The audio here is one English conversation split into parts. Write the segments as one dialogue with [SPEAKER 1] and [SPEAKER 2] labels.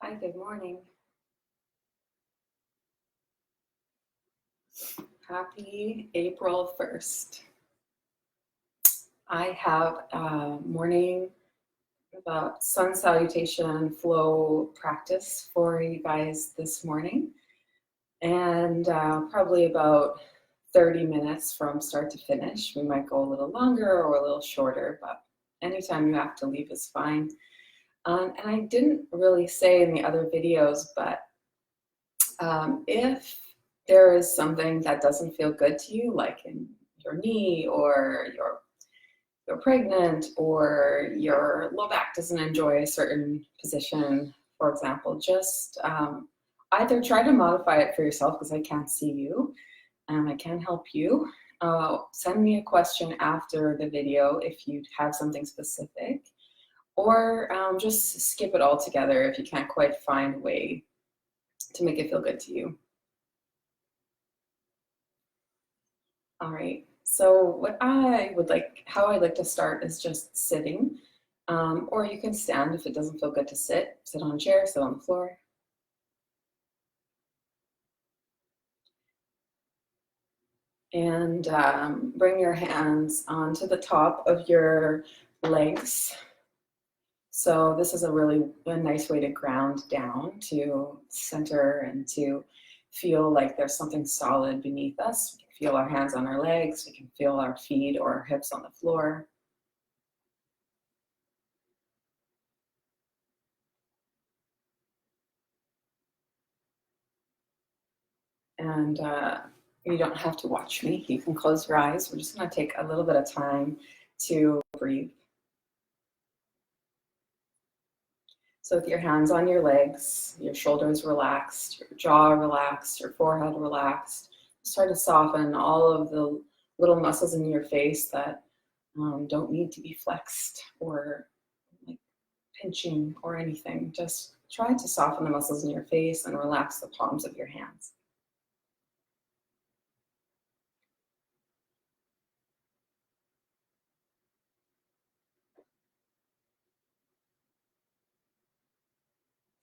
[SPEAKER 1] Hi, good morning. Happy April 1st. I have a morning sun salutation flow practice for you guys this morning, and probably about 30 minutes from start to finish. We might go a little longer or a little shorter, but anytime you have to leave is fine. And I didn't really say in the other videos, but if there is something that doesn't feel good to you, like in your knee, or you're pregnant, or your low back doesn't enjoy a certain position, for example, just either try to modify it for yourself, because I can't see you and I can't help you. Send me a question after the video if you have something specific, or just skip it altogether if you can't quite find a way to make it feel good to you. All right, so how I'd like to start is just sitting, or you can stand if it doesn't feel good to sit. Sit on a chair, sit on the floor. And bring your hands onto the top of your legs. So this is a nice way to ground down, to center, and to feel like there's something solid beneath us. We can feel our hands on our legs. We can feel our feet or our hips on the floor. And you don't have to watch me. You can close your eyes. We're just going to take a little bit of time to breathe. So with your hands on your legs, your shoulders relaxed, your jaw relaxed, your forehead relaxed, start to soften all of the little muscles in your face that don't need to be flexed or like pinching or anything. Just try to soften the muscles in your face and relax the palms of your hands.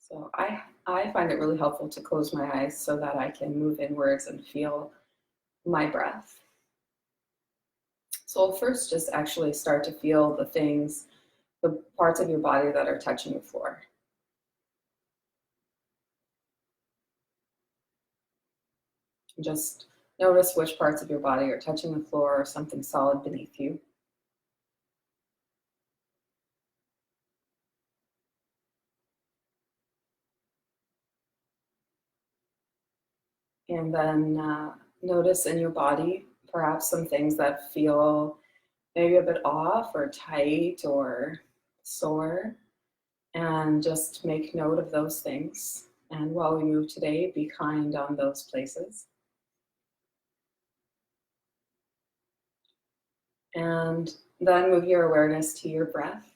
[SPEAKER 1] So I find it really helpful to close my eyes so that I can move inwards and feel my breath. So I'll first just actually start to feel the parts of your body that are touching the floor. Just notice which parts of your body are touching the floor or something solid beneath you. And then notice in your body perhaps some things that feel maybe a bit off or tight or sore, and just make note of those things. And while we move today, be kind on those places. And then move your awareness to your breath.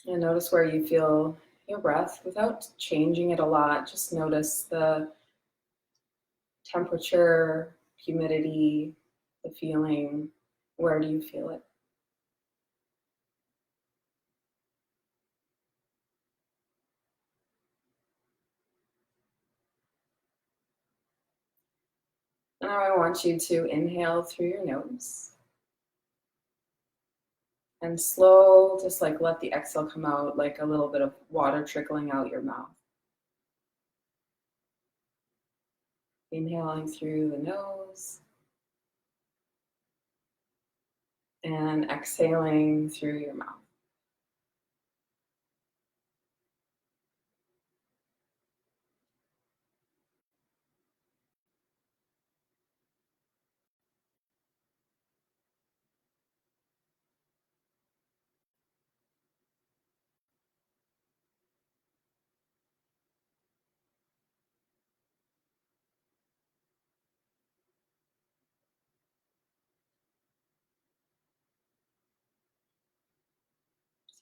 [SPEAKER 1] And notice where you feel your breath without changing it a lot. Just notice the temperature, humidity, the feeling. Where do you feel it? And now I want you to inhale through your nose. And slow, just like let the exhale come out like a little bit of water trickling out your mouth. Inhaling through the nose. And exhaling through your mouth.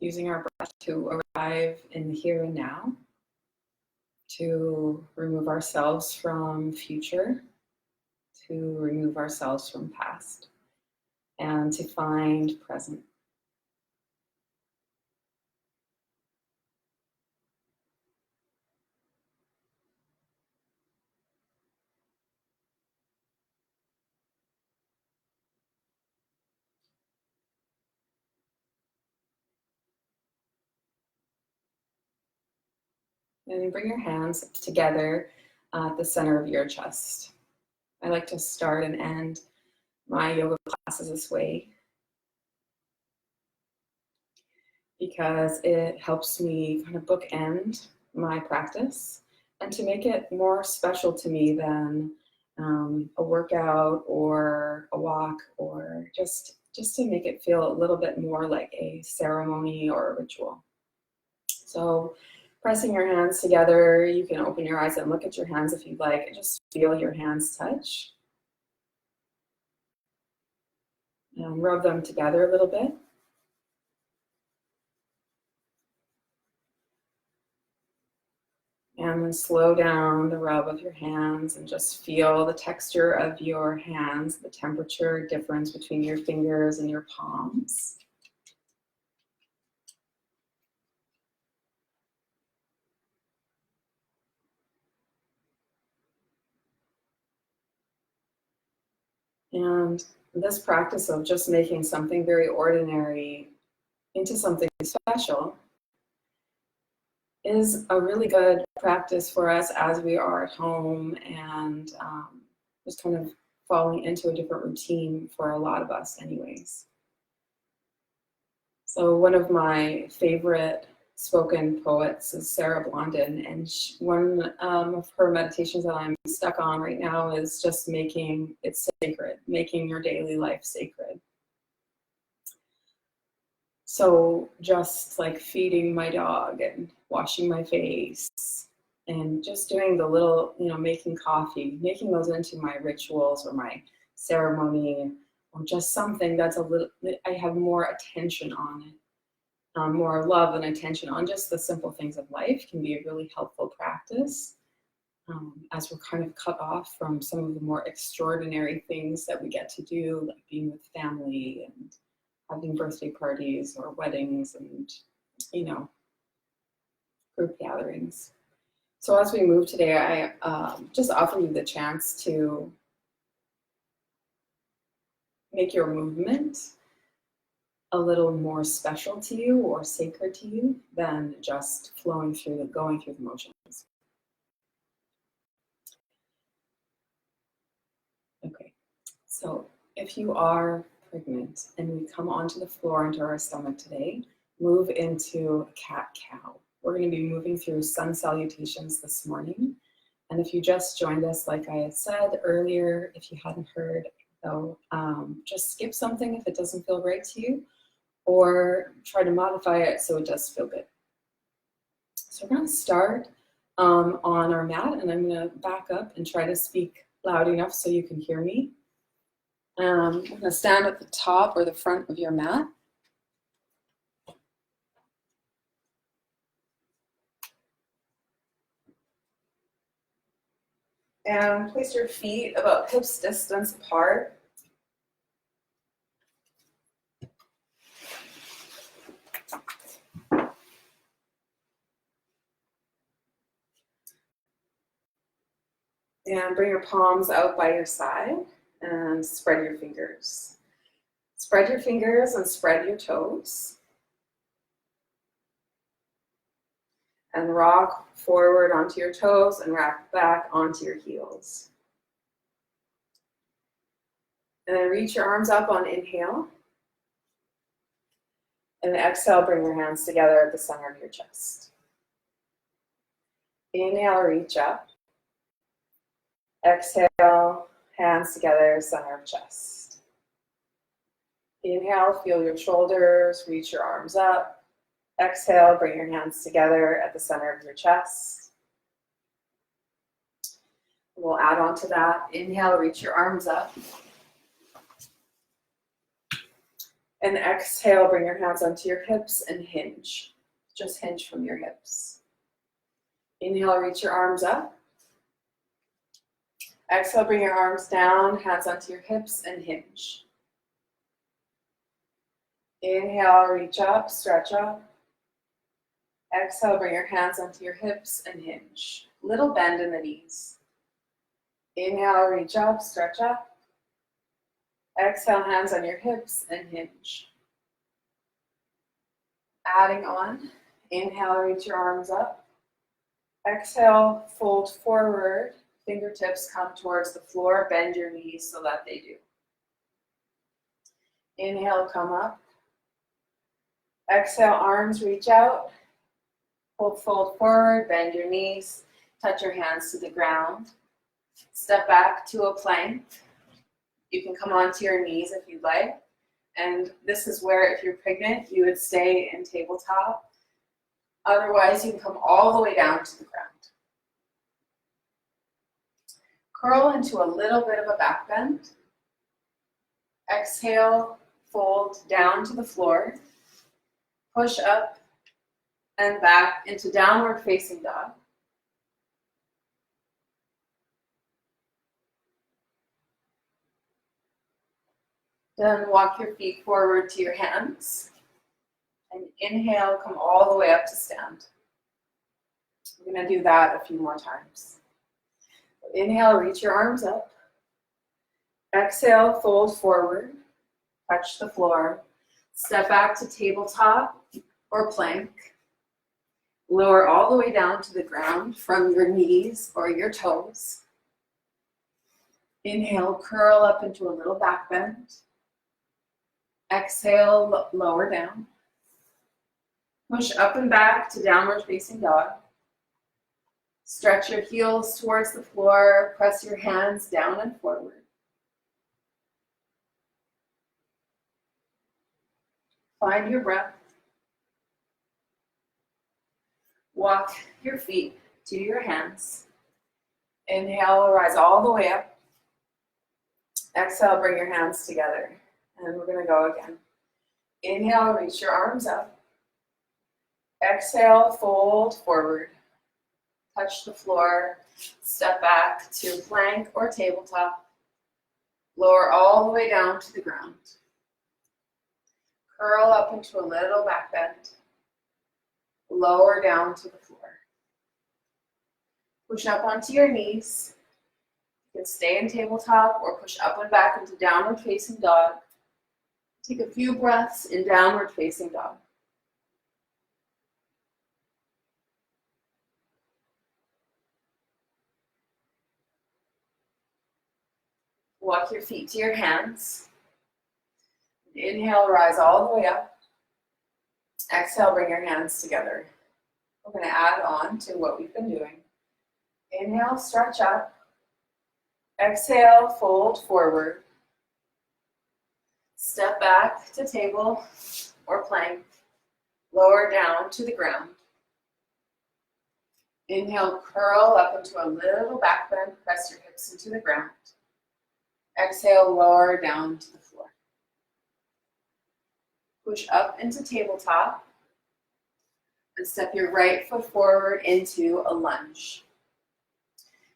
[SPEAKER 1] Using our breath to arrive in the here and now, to remove ourselves from future, to remove ourselves from past, and to find present. And bring your hands together at the center of your chest. I like to start and end my yoga classes this way because it helps me kind of bookend my practice and to make it more special to me than a workout or a walk, or just to make it feel a little bit more like a ceremony or a ritual. So pressing your hands together, you can open your eyes and look at your hands if you'd like, and just feel your hands touch. And rub them together a little bit. And then slow down the rub of your hands and just feel the texture of your hands, the temperature difference between your fingers and your palms. And this practice of just making something very ordinary into something special is a really good practice for us as we are at home and just kind of falling into a different routine for a lot of us anyways. So one of my favorite spoken poets is Sarah Blondin, and one of her meditations that I'm stuck on right now is just making it sacred, making your daily life sacred. So just like feeding my dog and washing my face and just doing the little, making coffee, making those into my rituals or my ceremony, or just something that's a little, I have more attention on it. More love and attention on just the simple things of life can be a really helpful practice as we're kind of cut off from some of the more extraordinary things that we get to do, like being with family and having birthday parties or weddings and, group gatherings. So as we move today, I just offer you the chance to make your movement a little more special to you or sacred to you than just going through the motions. Okay, so if you are pregnant and we come onto the floor into our stomach today, move into a cat-cow. We're going to be moving through sun salutations this morning. And if you just joined us, like I had said earlier, if you hadn't heard, though, just skip something if it doesn't feel right to you, or try to modify it so it does feel good. So we're going to start on our mat, and I'm going to back up and try to speak loud enough so you can hear me. I'm going to stand at the top or the front of your mat. And place your feet about hips distance apart. And bring your palms out by your side and spread your fingers. Spread your fingers and spread your toes. And rock forward onto your toes and rock back onto your heels. And then reach your arms up on inhale. And exhale, bring your hands together at the center of your chest. Inhale, reach up. Exhale, hands together, center of chest. Inhale, feel your shoulders, reach your arms up. Exhale, bring your hands together at the center of your chest. We'll add on to that. Inhale, reach your arms up. And exhale, bring your hands onto your hips and hinge. Just hinge from your hips. Inhale, reach your arms up. Exhale, bring your arms down, hands onto your hips and hinge. Inhale, reach up, stretch up. Exhale, bring your hands onto your hips and hinge. Little bend in the knees. Inhale, reach up, stretch up. Exhale, hands on your hips and hinge. Adding on, inhale, reach your arms up. Exhale, fold forward. Fingertips come towards the floor. Bend your knees so that they do. Inhale, come up. Exhale, arms reach out. Fold forward, bend your knees. Touch your hands to the ground. Step back to a plank. You can come onto your knees if you'd like. And this is where, if you're pregnant, you would stay in tabletop. Otherwise, you can come all the way down to the ground. Curl into a little bit of a back bend. Exhale, fold down to the floor. Push up and back into downward facing dog. Then walk your feet forward to your hands. And inhale, come all the way up to stand. We're going to do that a few more times. Inhale, reach your arms up. Exhale, fold forward. Touch the floor. Step back to tabletop or plank. Lower all the way down to the ground from your knees or your toes. Inhale, curl up into a little back bend. Exhale, lower down. Push up and back to downward facing dog. Stretch your heels towards the floor. Press your hands down and forward. Find your breath. Walk your feet to your hands. Inhale, rise all the way up. Exhale, bring your hands together. And we're going to go again. Inhale, reach your arms up. Exhale, fold forward. Touch the floor. Step back to plank or tabletop. Lower all the way down to the ground. Curl up into a little back bend. Lower down to the floor. Push up onto your knees. You can stay in tabletop or push up and back into downward facing dog. Take a few breaths in downward facing dog. Walk your feet to your hands. Inhale, rise all the way up. Exhale, bring your hands together. We're going to add on to what we've been doing. Inhale, stretch up. Exhale, fold forward. Step back to table or plank. Lower down to the ground. Inhale, curl up into a little back bend. Press your hips into the ground. Exhale, lower down to the floor. Push up into tabletop and step your right foot forward into a lunge.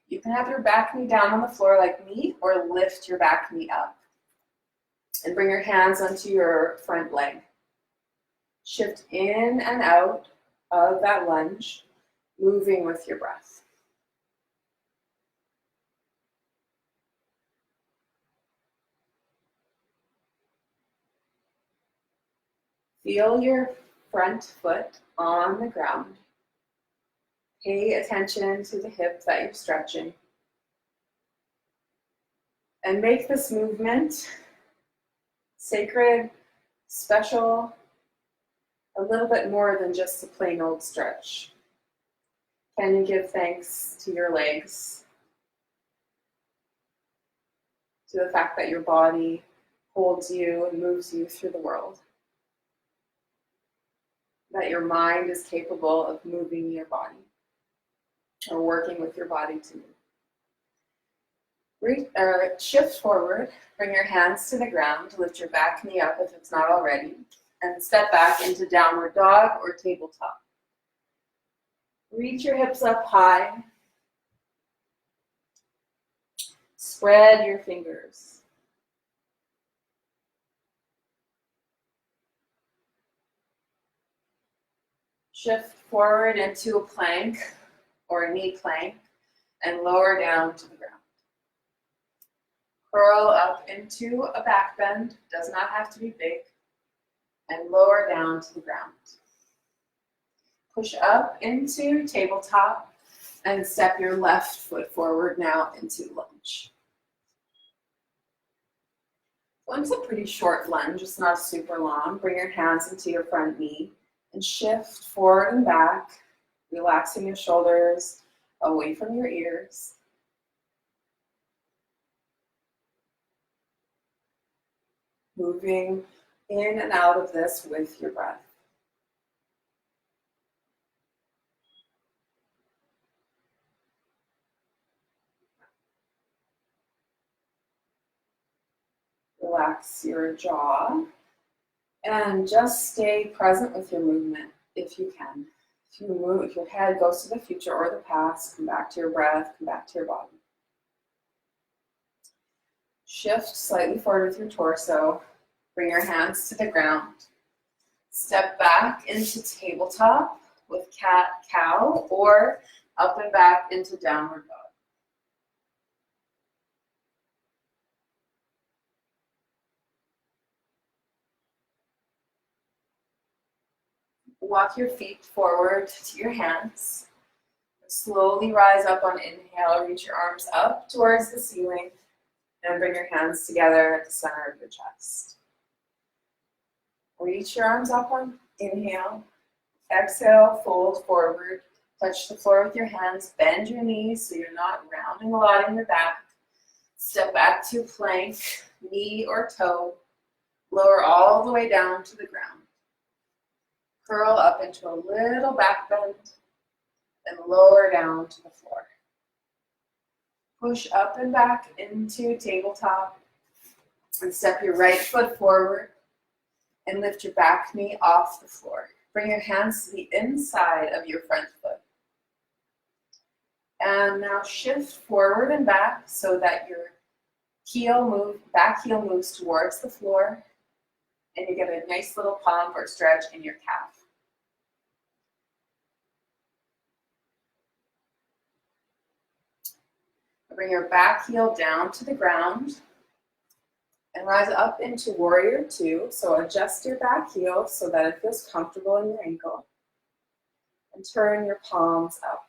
[SPEAKER 1] You can have your back knee down on the floor like me or lift your back knee up. And bring your hands onto your front leg. Shift in and out of that lunge, moving with your breath. Feel your front foot on the ground. Pay attention to the hip that you're stretching. And make this movement sacred, special, a little bit more than just a plain old stretch. Can you give thanks to your legs? To the fact that your body holds you and moves you through the world? That your mind is capable of moving your body or working with your body to move. Shift forward, bring your hands to the ground, lift your back knee up if it's not already, and step back into downward dog or tabletop. Reach your hips up high. Spread your fingers. Shift forward into a plank or a knee plank and lower down to the ground. Curl up into a back bend, does not have to be big, and lower down to the ground. Push up into tabletop and step your left foot forward now into lunge. Lunge is a pretty short lunge, it's not super long. Bring your hands into your front knee and shift forward and back, relaxing your shoulders away from your ears. Moving in and out of this with your breath. Relax your jaw and just stay present with your movement if you can. If your head goes to the future or the past, come back to your breath, come back to your body. Shift slightly forward with your torso. Bring your hands to the ground. Step back into tabletop with cat-cow or up and back into downward dog. Walk your feet forward to your hands. Slowly rise up on inhale. Reach your arms up towards the ceiling and bring your hands together at the center of your chest. Reach your arms up on inhale. Exhale, fold forward. Touch the floor with your hands. Bend your knees so you're not rounding a lot in your back. Step back to plank, knee or toe. Lower all the way down to the ground. Curl up into a little back bend and lower down to the floor. Push up and back into tabletop and step your right foot forward and lift your back knee off the floor. Bring your hands to the inside of your front foot. And now shift forward and back so that your back heel moves towards the floor and you get a nice little pump or stretch in your calf. Bring your back heel down to the ground and rise up into warrior two. So adjust your back heel so that it feels comfortable in your ankle. And turn your palms up.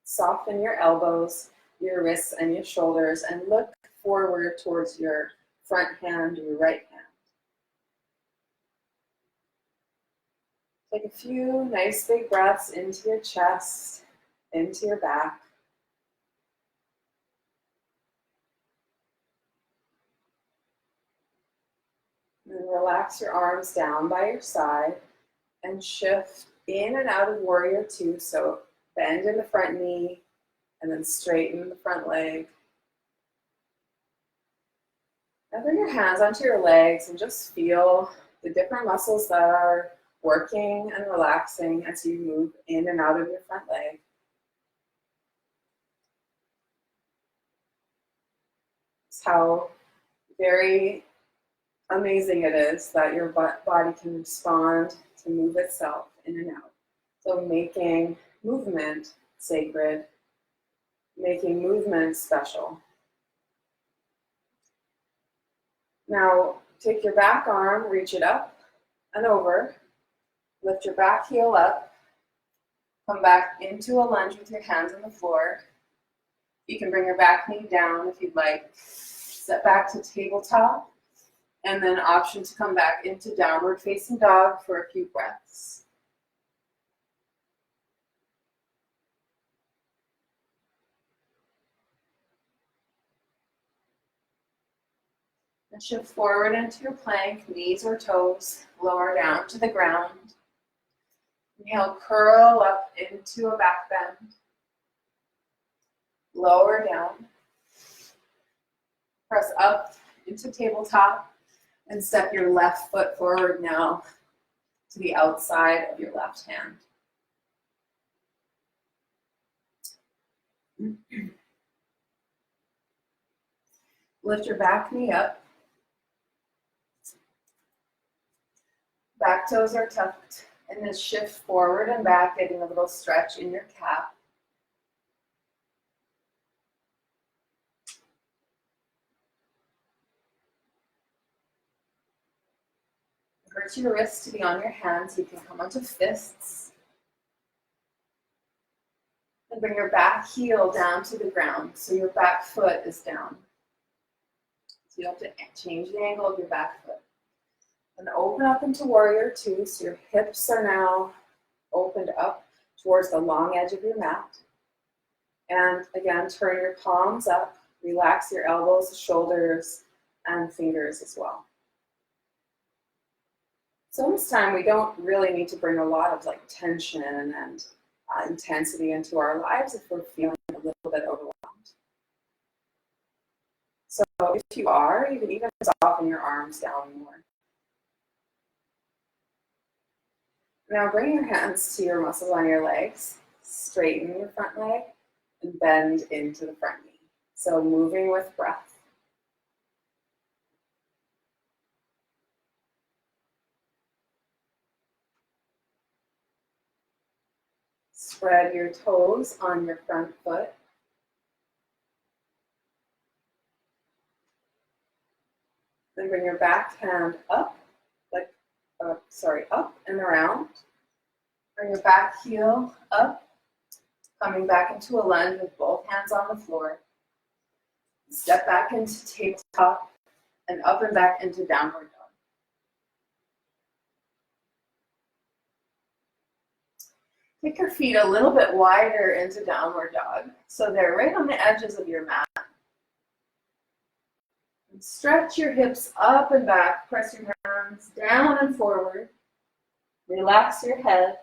[SPEAKER 1] Soften your elbows, your wrists, and your shoulders, and look forward towards your front hand or your right hand. Take a few nice big breaths into your chest, into your back. And relax your arms down by your side and shift in and out of warrior two. So bend in the front knee and then straighten the front leg. Now bring your hands onto your legs and just feel the different muscles that are working and relaxing as you move in and out of your front leg. It's how very amazing it is that your body can respond to move itself in and out. So making movement sacred, making movement special. Now take your back arm, reach it up and over, lift your back heel up, come back into a lunge with your hands on the floor. You can bring your back knee down if you'd like. Step back to tabletop. And then option to come back into downward facing dog for a few breaths. And shift forward into your plank, knees or toes, lower down to the ground. Inhale, curl up into a back bend. Lower down. Press up into tabletop. And step your left foot forward now to the outside of your left hand. Lift your back knee up. Back toes are tucked And then shift forward and back, getting a little stretch in your calf. Hurt your wrists to be on your hands. You can come onto fists. And bring your back heel down to the ground, so your back foot is down. So you have to change the angle of your back foot. And open up into warrior two, so your hips are now opened up towards the long edge of your mat. And again, turn your palms up, relax your elbows, shoulders, and fingers as well. So this time we don't really need to bring a lot of tension and intensity into our lives if we're feeling a little bit overwhelmed. So if you are, you can even soften your arms down more. Now bring your hands to your muscles on your legs, straighten your front leg, and bend into the front knee. So moving with breath. Spread your toes on your front foot. Then bring your back hand up, up and around. Bring your back heel up, coming back into a lunge with both hands on the floor. Step back into tabletop and up and back into downward dog. Take your feet a little bit wider into downward dog, so they're right on the edges of your mat. And stretch your hips up and back, press your hands down and forward. Relax your head.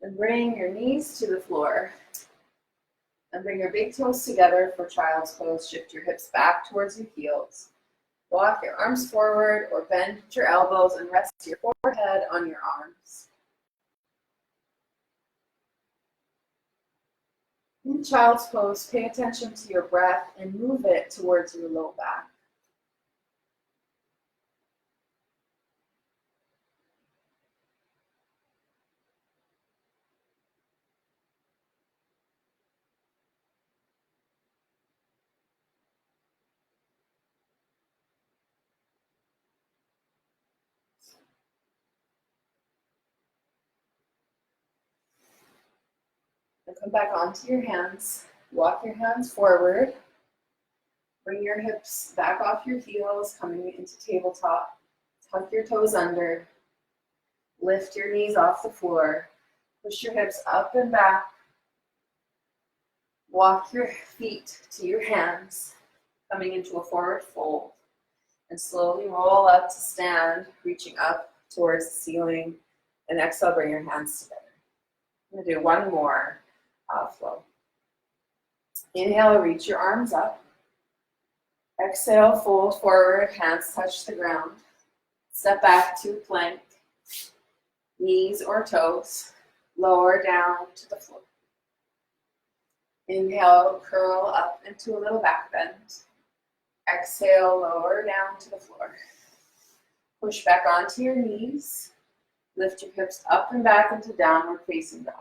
[SPEAKER 1] And bring your knees to the floor. And bring your big toes together for child's pose. Shift your hips back towards your heels. Walk your arms forward or bend your elbows and rest your forehead on your arms. In child's pose, pay attention to your breath and move it towards your low back. And come back onto your hands. Walk your hands forward. Bring your hips back off your heels, coming into tabletop. Tuck your toes under. Lift your knees off the floor. Push your hips up and back. Walk your feet to your hands, coming into a forward fold. And slowly roll up to stand, reaching up towards the ceiling. And exhale, bring your hands together. I'm going to do one more flow. Inhale, reach your arms up. Exhale, fold forward, hands touch the ground. Step back to plank. Knees or toes, lower down to the floor. Inhale, curl up into a little back bend. Exhale, lower down to the floor. Push back onto your knees. Lift your hips up and back into downward facing dog.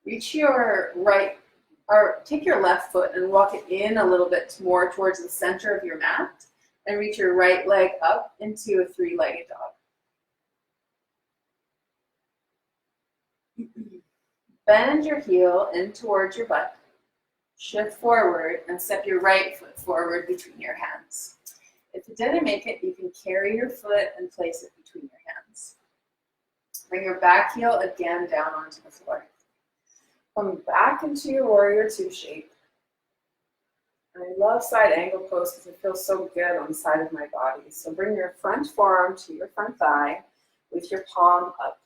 [SPEAKER 1] Reach your right, or take your left foot and walk it in a little bit more towards the center of your mat. And reach your right leg up into a three-legged dog. Bend your heel in towards your butt. Shift forward and step your right foot forward between your hands. If you didn't make it, you can carry your foot and place it between your hands. Bring your back heel again down onto the floor. Come back into your warrior two shape. I love side angle pose because it feels so good on the side of my body. So bring your front forearm to your front thigh with your palm up.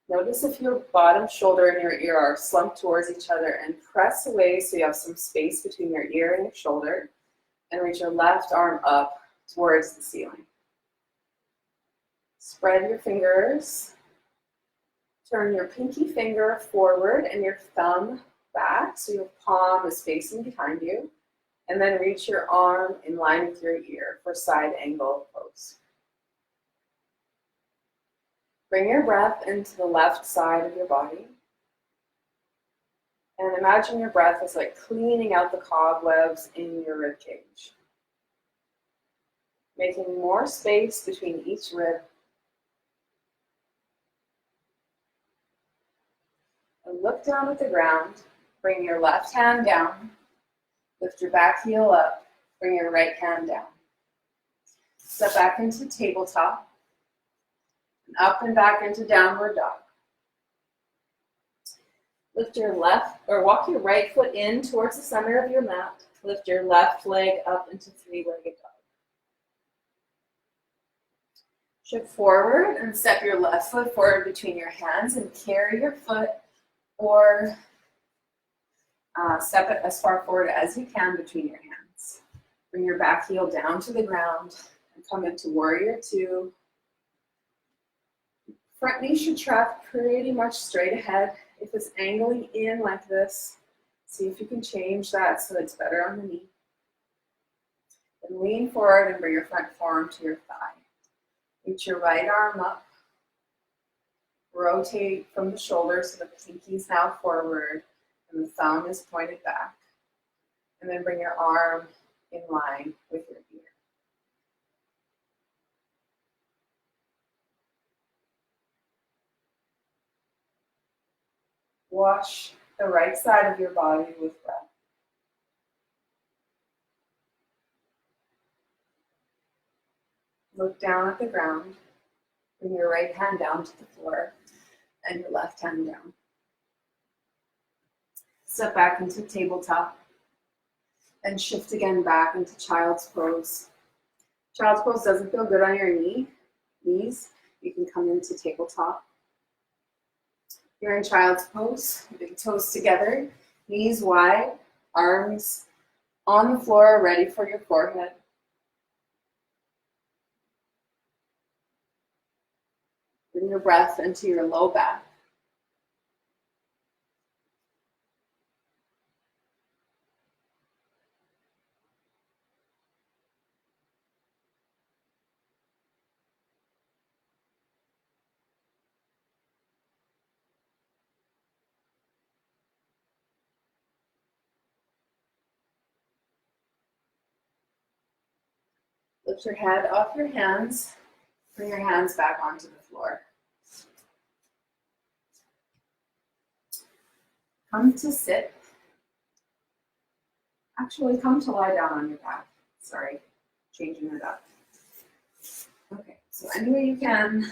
[SPEAKER 1] Notice if your bottom shoulder and your ear are slumped towards each other, and press away so you have some space between your ear and your shoulder, and reach your left arm up towards the ceiling. Spread your fingers. Turn your pinky finger forward and your thumb back so your palm is facing behind you. And then reach your arm in line with your ear for side angle pose. Bring your breath into the left side of your body. And imagine your breath is like cleaning out the cobwebs in your rib cage. Making more space between each rib. And look down at the ground. Bring your left hand down. Lift your back heel up. Bring your right hand down. Step back into tabletop. And up and back into downward dog. Lift your left, or walk your right foot in towards the center of your mat. Lift your left leg up into three-legged dog. Shift forward and step your left foot forward between your hands and carry your foot, or step it as far forward as you can between your hands. Bring your back heel down to the ground and come into warrior two. Front knee should track pretty much straight ahead. If it's angling in like this, see if you can change that so it's better on the knee. Then lean forward and bring your front forearm to your thigh. Reach your right arm up. Rotate from the shoulder so the pinky is now forward and the thumb is pointed back. And then bring your arm in line with your ear. Wash the right side of your body with breath. Look down at the ground. Bring your right hand down to the floor and your left hand down. Step back into tabletop and shift again back into child's pose. Child's pose doesn't feel good on your knees. You can come into tabletop. You're in child's pose, big toes together, knees wide, arms on the floor, ready for your forehead. Bring your breath into your low back. Lift your head off your hands. Bring your hands back onto the floor. Come to sit. Actually, come to lie down on your back. Sorry, changing it up. Okay, so any way you can,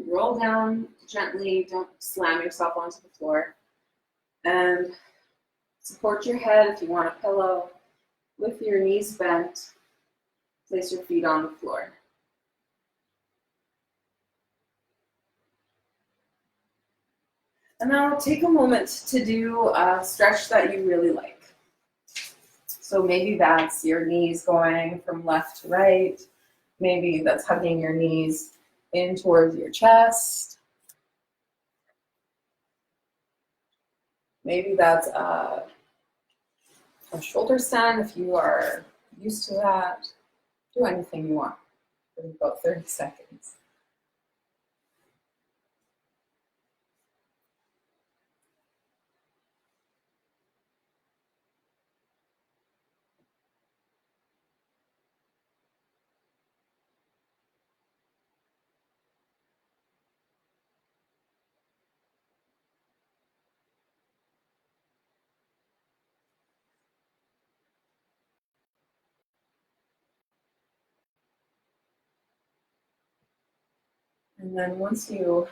[SPEAKER 1] roll down gently. Don't slam yourself onto the floor. And support your head if you want a pillow. With your knees bent, place your feet on the floor. And now take a moment to do a stretch that you really like. So maybe that's your knees going from left to right. Maybe that's hugging your knees in towards your chest. Maybe that's a shoulder stand if you are used to that. Do anything you want for about 30 seconds. And then once you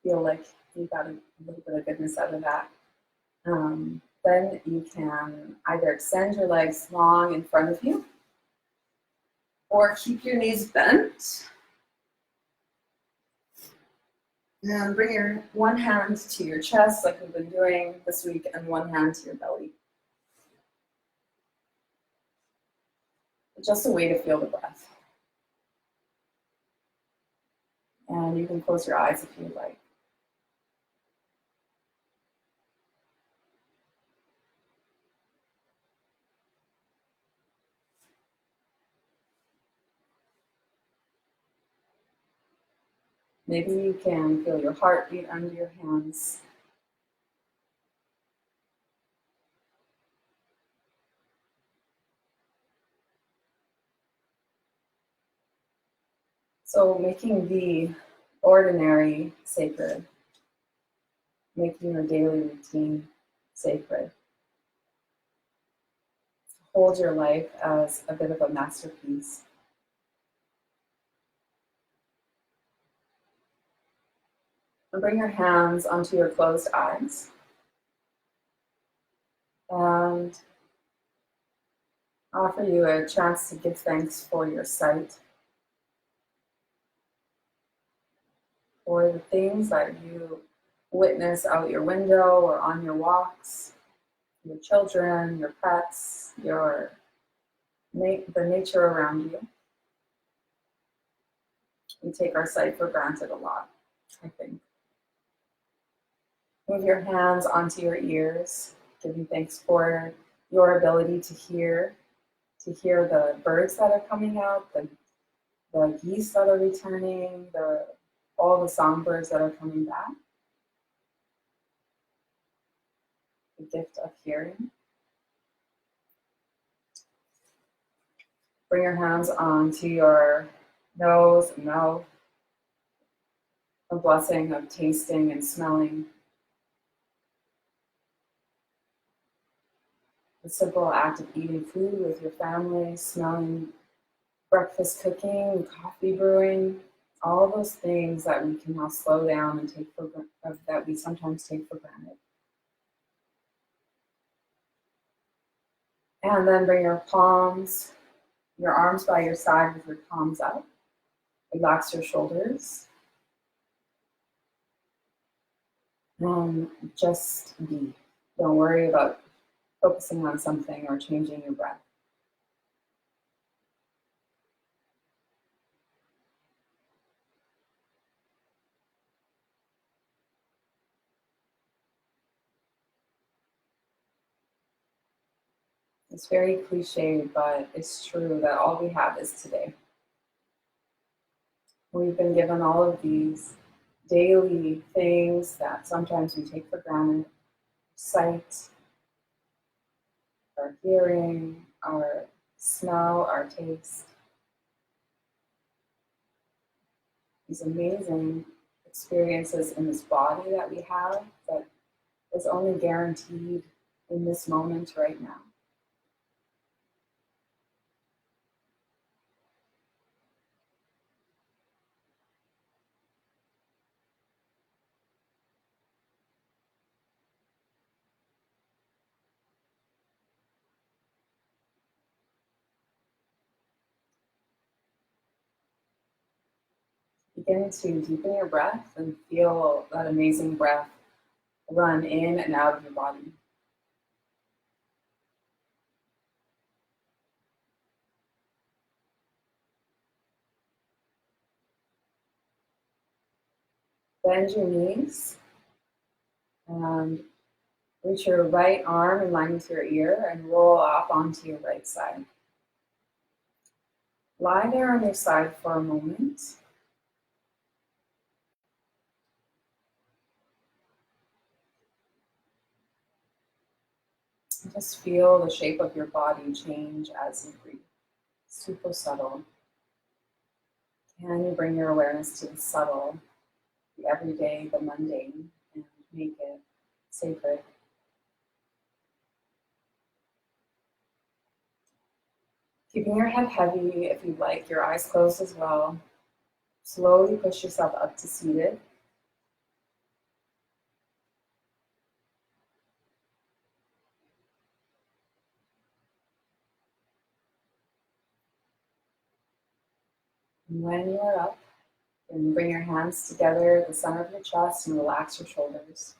[SPEAKER 1] feel like you got a little bit of goodness out of that, then you can either extend your legs long in front of you or keep your knees bent. And bring your one hand to your chest like we've been doing this week and one hand to your belly. Just a way to feel the breath. And you can close your eyes if you like. Maybe you can feel your heartbeat under your hands. So making the ordinary sacred, making your daily routine sacred. Hold your life as a bit of a masterpiece. And bring your hands onto your closed eyes. And offer you a chance to give thanks for your sight, for the things that you witness out your window or on your walks, your children, your pets, the nature around you. We take our sight for granted a lot, I think. Move your hands onto your ears, giving thanks for your ability to hear the birds that are coming out, the geese that are returning, all the songbirds that are coming back. The gift of hearing. Bring your hands onto your nose and mouth. A blessing of tasting and smelling. The simple act of eating food with your family, smelling breakfast cooking, coffee brewing, all those things that we can now slow down and that we sometimes take for granted. And then bring your arms by your side with your palms up. Relax your shoulders. And just be. Don't worry about focusing on something or changing your breath. It's very cliche, but it's true that all we have is today. We've been given all of these daily things that sometimes we take for granted. Sight, our hearing, our smell, our taste. These amazing experiences in this body that we have that is only guaranteed in this moment right now. Begin to deepen your breath and feel that amazing breath run in and out of your body. Bend your knees and reach your right arm in line with your ear and roll up onto your right side. Lie there on your side for a moment. Just feel the shape of your body change as you breathe. Super subtle. Can you bring your awareness to the subtle, the everyday, the mundane, and make it sacred? Keeping your head heavy, if you'd like, your eyes closed as well. Slowly push yourself up to seated. And when you are up, then bring your hands together at the center of your chest and relax your shoulders.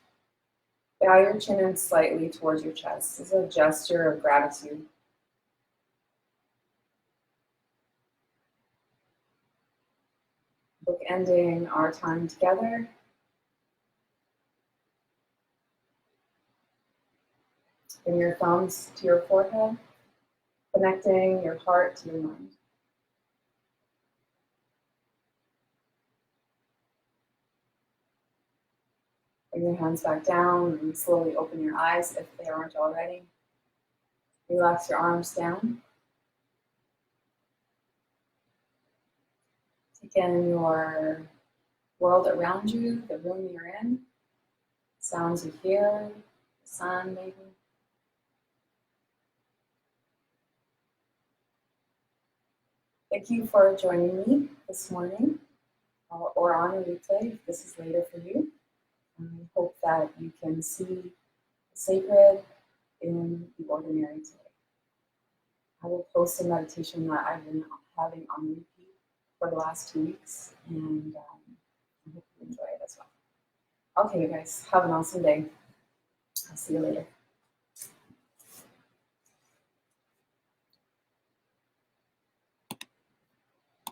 [SPEAKER 1] Bow your chin in slightly towards your chest as a gesture of gratitude. Bookending our time together. Bring your thumbs to your forehead, connecting your heart to your mind. Bring your hands back down and slowly open your eyes if they aren't already. Relax your arms down. Take in your world around you, the room you're in, sounds you hear, the sun maybe. Thank you for joining me this morning or on a replay if this is later for you. I hope that you can see the sacred in the ordinary today. I will post a meditation that I've been having on repeat for the last 2 weeks, and I hope you enjoy it as well. Okay, you guys, have an awesome day. I'll see you later.